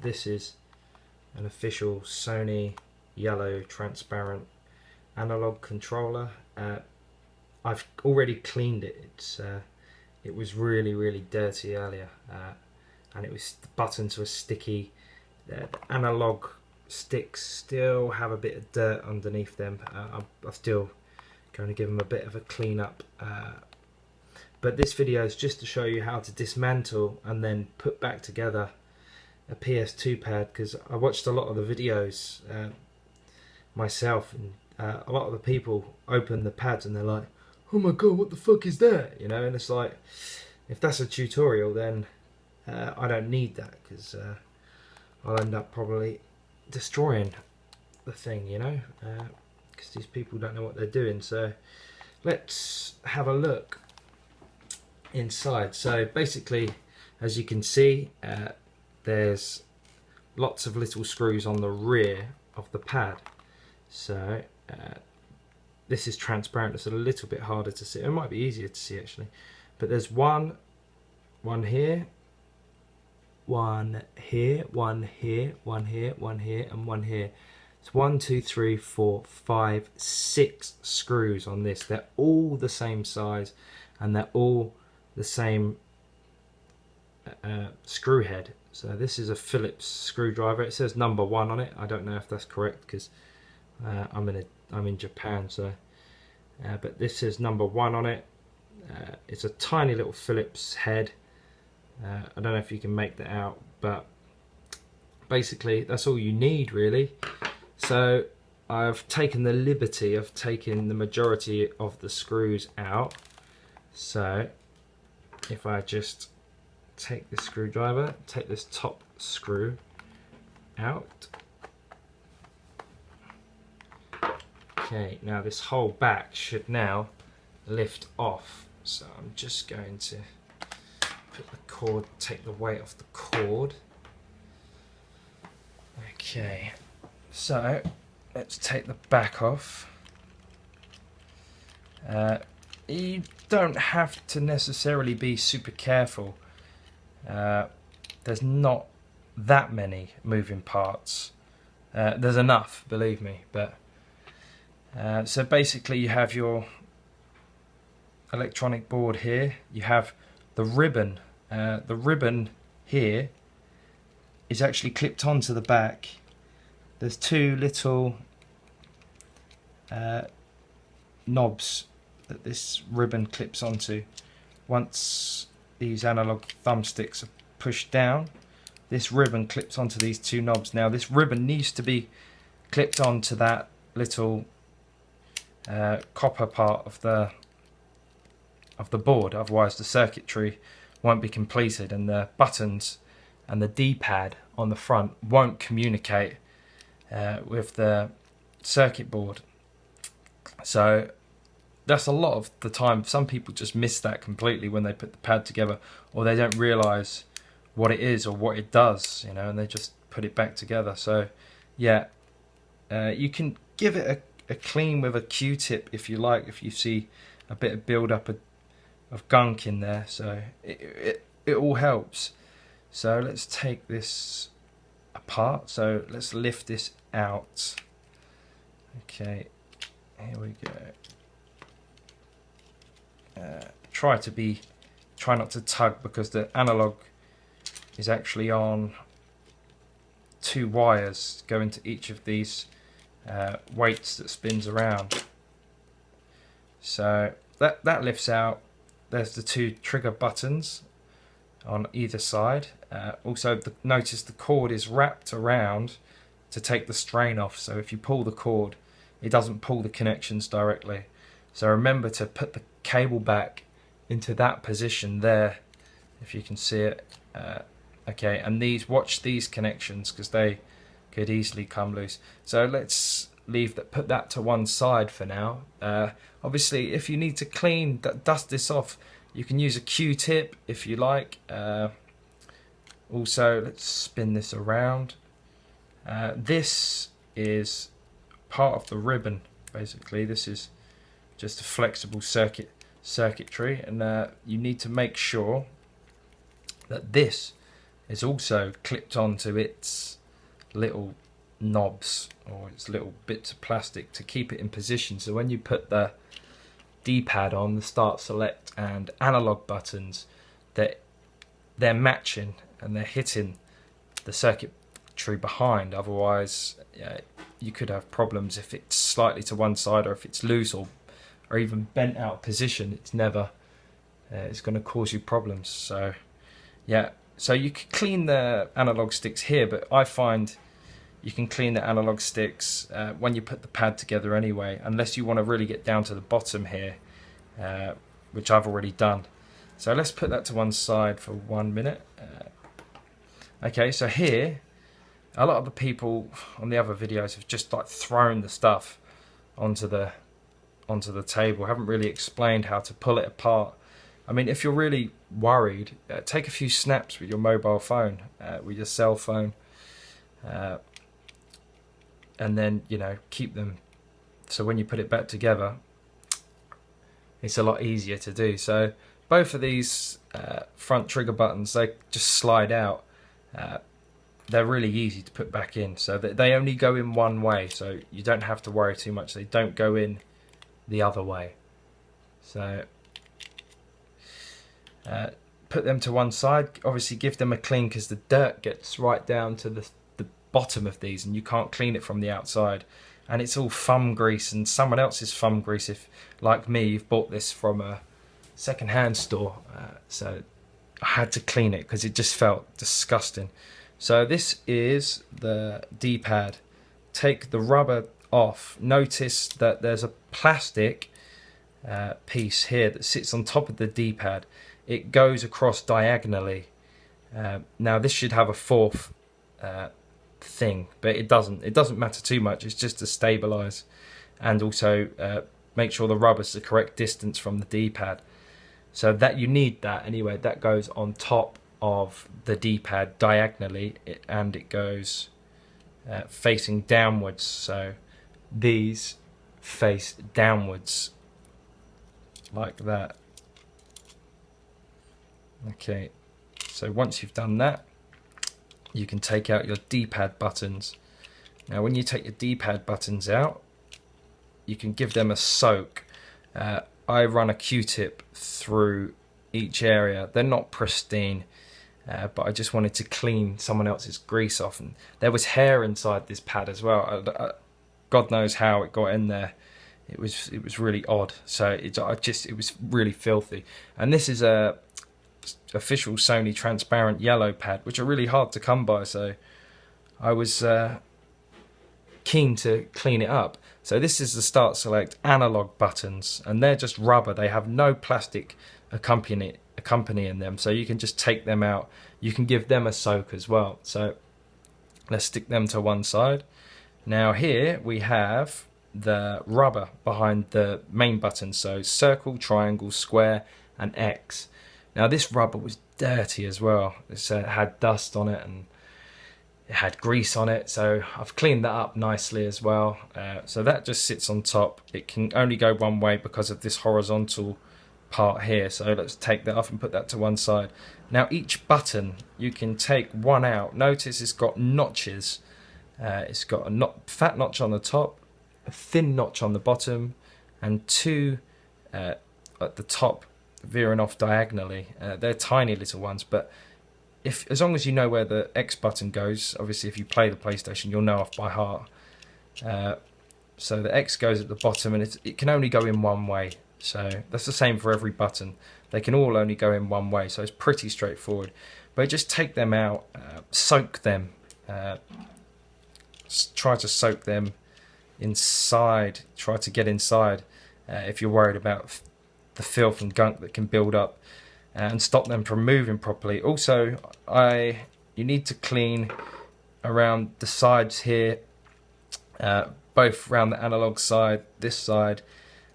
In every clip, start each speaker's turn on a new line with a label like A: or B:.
A: this is an official Sony yellow transparent analog controller. I've already cleaned it. It was really dirty earlier, and it was, the buttons were sticky. The analog sticks still have a bit of dirt underneath them. I'm still going to give them a bit of a clean up. But this video is just to show you how to dismantle and then put back together a PS2 pad, because I watched a lot of the videos myself, and a lot of the people open the pads and they're like, oh my god, what the fuck is that? You know, and it's like, if that's a tutorial, then I don't need that, because I'll end up probably destroying the thing, you know, because these people don't know what they're doing. So let's have a look inside. So basically, as you can see, there's lots of little screws on the rear of the pad. So this is transparent. It's a little bit harder to see. It might be easier to see actually, but there's one here, one here, one here, one here, one here, and one here. It's 1, 2, 3, 4, 5, 6 screws on this. They're all the same size, and they're all the same screw head. So this is a Phillips screwdriver. It says number 1 on it. I don't know if that's correct, because I'm in Japan. So but this says number 1 on it. It's a tiny little Phillips head. I don't know if you can make that out, but basically that's all you need really. So I've taken the liberty of taking the majority of the screws out. So if I just take this screwdriver, take this top screw out. Okay, now this whole back should now lift off. So I'm just going to put the cord, take the weight off the cord. Okay, so let's take the back off. You don't have to necessarily be super careful. There's not that many moving parts. There's enough, believe me, but so basically you have your electronic board here. You have the ribbon. The ribbon here is actually clipped onto the back. There's 2 little knobs that this ribbon clips onto. Once these analog thumbsticks are pushed down, this ribbon clips onto these 2 knobs. Now this ribbon needs to be clipped onto that little copper part of the board, otherwise the circuitry won't be completed, and the buttons and the D-pad on the front won't communicate with the circuit board. So that's a lot of the time. Some people just miss that completely when they put the pad together, or they don't realize what it is or what it does, you know, and they just put it back together. So yeah, you can give it a clean with a Q-tip if you like, if you see a bit of build up of gunk in there. So it all helps. So let's take this apart. So let's lift this out. Okay, here we go. Try not to tug, because the analog is actually on 2 wires going to each of these weights that spins around. So that lifts out. There's the 2 trigger buttons on either side. Also, notice the cord is wrapped around to take the strain off. So if you pull the cord, it doesn't pull the connections directly. So remember to put the cable back into that position there, if you can see it. Okay, and watch these connections, because they could easily come loose. So let's put that to one side for now. Obviously, if you need to dust this off, you can use a Q-tip if you like. Also, let's spin this around. This is part of the ribbon, basically. This is just a flexible circuitry, and you need to make sure that this is also clipped onto its little knobs, or its little bits of plastic to keep it in position. So when you put the D-pad on, the start, select and analog buttons, they're matching and they're hitting the circuitry behind. Otherwise, you could have problems if it's slightly to one side, or if it's loose, or even bent out of position. It's never it's going to cause you problems. So yeah, so you can clean the analog sticks here, but I find you can clean the analog sticks when you put the pad together anyway, unless you want to really get down to the bottom here, which I've already done. So let's put that to one side for 1 minute. Okay, so here, a lot of the people on the other videos have just like thrown the stuff onto the table, haven't really explained how to pull it apart. I mean, if you're really worried, take a few snaps with your mobile phone, with your cell phone, and then, you know, keep them, so when you put it back together, it's a lot easier to do. So both of these front trigger buttons, they just slide out. They're really easy to put back in, so that they only go in one way, so you don't have to worry too much. They don't go in the other way. So put them to one side. Obviously give them a clean, because the dirt gets right down to the bottom of these and you can't clean it from the outside, and it's all thumb grease and someone else's thumb grease if, like me, you've bought this from a second-hand store. So I had to clean it because it just felt disgusting. So this is the D-pad. Take the rubber off. Notice that there's a plastic piece here that sits on top of the D-pad. It goes across diagonally. Now this should have a fourth thing, but it doesn't matter too much. It's just to stabilize, and also make sure the rubber's the correct distance from the D-pad. So that you need that anyway. That goes on top of the D-pad diagonally, and it goes facing downwards. So these face downwards like that. Okay, so once you've done that, you can take out your D-pad buttons. Now when you take your D-pad buttons out, you can give them a soak. I run a Q-tip through each area. They're not pristine, but I just wanted to clean someone else's grease off. And there was hair inside this pad as well. God knows how it got in there. It was really odd. So it was really filthy. And this is a official Sony transparent yellow pad, which are really hard to come by. So I was keen to clean it up. So this is the start, select, analog buttons, and they're just rubber. They have no plastic accompanying them, so you can just take them out. You can give them a soak as well. So let's stick them to one side. Now here we have the rubber behind the main buttons, so circle, triangle, square and X. Now this rubber was dirty as well. It had dust on it and it had grease on it, so I've cleaned that up nicely as well. So that just sits on top. It can only go one way because of this horizontal part here, so let's take that off and put that to one side. Now each button, you can take one out. Notice it's got notches. It's got a fat notch on the top, a thin notch on the bottom, and two at the top veering off diagonally. They're tiny little ones, but as long as you know where the X button goes, obviously if you play the PlayStation you'll know off by heart. So the X goes at the bottom, and it can only go in one way. So that's the same for every button. They can all only go in one way, so it's pretty straightforward. But just take them out, soak them, try to soak them inside, try to get inside if you're worried about the filth and gunk that can build up, and stop them from moving properly. Also, you need to clean around the sides here, both around the analog side, this side,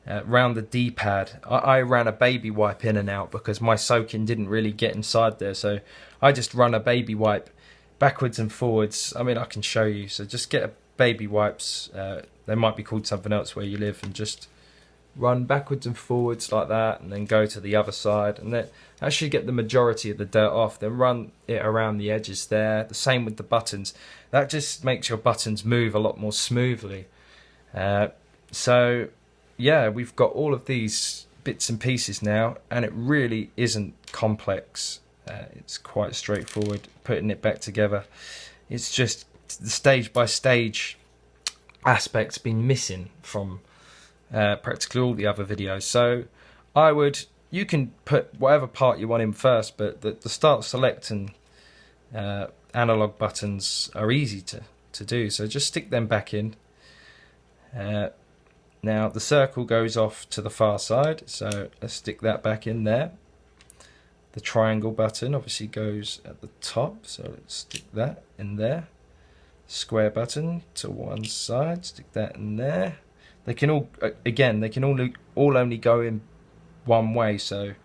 A: around the D-pad. I ran a baby wipe in and out because my soaking didn't really get inside there, so I just run a baby wipe backwards and forwards. I mean, I can show you. So just get a baby wipes. They might be called something else where you live, and just run backwards and forwards like that, and then go to the other side, and that should get the majority of the dirt off. Then run it around the edges there. The same with the buttons. That just makes your buttons move a lot more smoothly. So yeah, we've got all of these bits and pieces now, and it really isn't complex. It's quite straightforward putting it back together. It's just the stage by stage aspect's been missing from practically all the other videos. So you can put whatever part you want in first, but the start, select and analog buttons are easy to do, so just stick them back in. Now the circle goes off to the far side, so let's stick that back in there. The triangle button obviously goes at the top, so let's stick that in there. Square button to one side, stick that in there. They can all, again, they can all only go in one way, so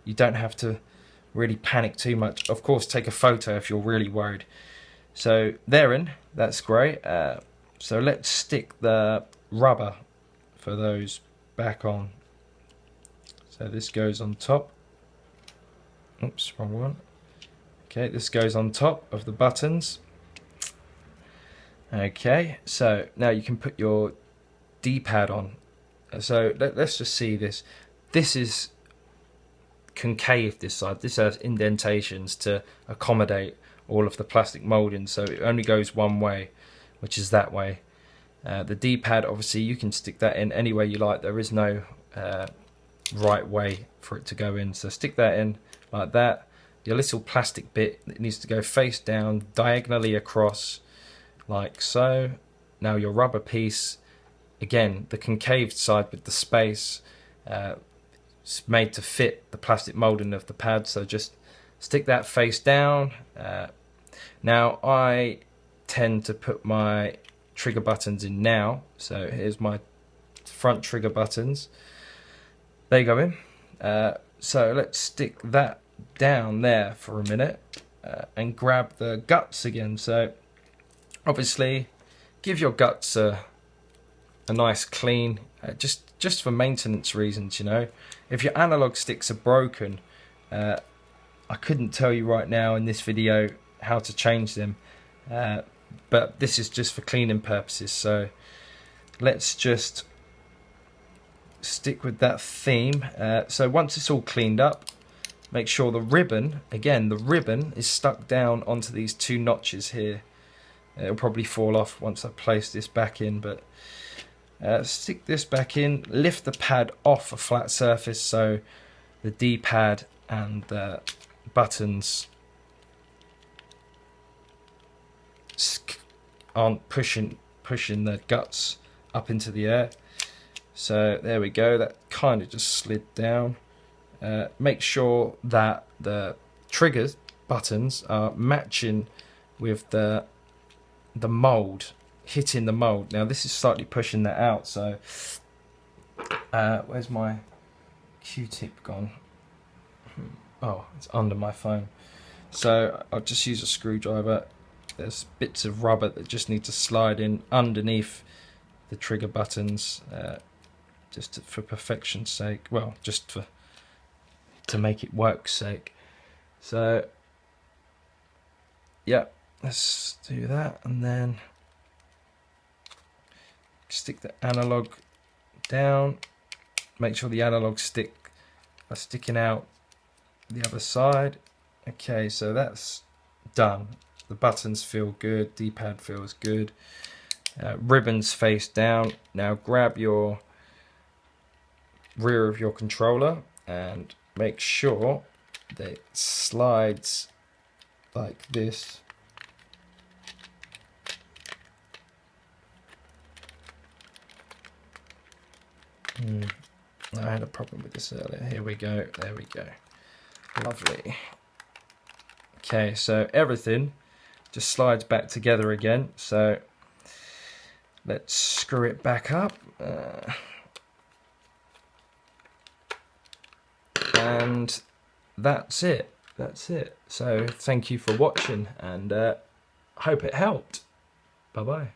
A: you don't have to really panic too much. Of course, take a photo if you're really worried. So they're in, that's great. So let's stick the rubber for those back on. So this goes on top. Oops, wrong one. Okay, this goes on top of the buttons. Okay, so now you can put your D-pad on. So let's just see this. This is concave, this side. This has indentations to accommodate all of the plastic moulding, so it only goes one way, which is that way. The D-pad, obviously, you can stick that in any way you like. There is no right way for it to go in, so stick that in like that. Your little plastic bit, it needs to go face down, diagonally across, like so. Now your rubber piece, again, the concave side with the space, it's made to fit the plastic moulding of the pad, so just stick that face down. Now I tend to put my trigger buttons in now, so here's my front trigger buttons. They go in. So let's stick that down there for a minute and grab the guts again. So obviously give your guts a nice clean, just for maintenance reasons, you know. If your analog sticks are broken, I couldn't tell you right now in this video how to change them, but this is just for cleaning purposes. So let's just stick with that theme. So once it's all cleaned up, make sure the ribbon, again, the ribbon is stuck down onto these two notches here. It'll probably fall off once I place this back in, but stick this back in, lift the pad off a flat surface so the D-pad and the buttons aren't pushing the guts up into the air. So there we go, that kind of just slid down. Make sure that the trigger buttons are matching with the mold, hitting the mold. Now this is slightly pushing that out, so where's my Q-tip gone? Oh, it's under my phone. So I'll just use a screwdriver. There's bits of rubber that just need to slide in underneath the trigger buttons, just for perfection's sake. Well, just to make it work's sake. So yeah, let's do that, and then stick the analog down. Make sure the analog stick are sticking out the other side. Okay, so that's done. The buttons feel good, D-pad feels good, ribbons face down. Now grab your rear of your controller and make sure that it slides like this. I had a problem with this earlier. Here we go, there we go. Lovely. Okay, so everything just slides back together again. So let's screw it back up. And that's it. That's it. So thank you for watching, and hope it helped. Bye bye.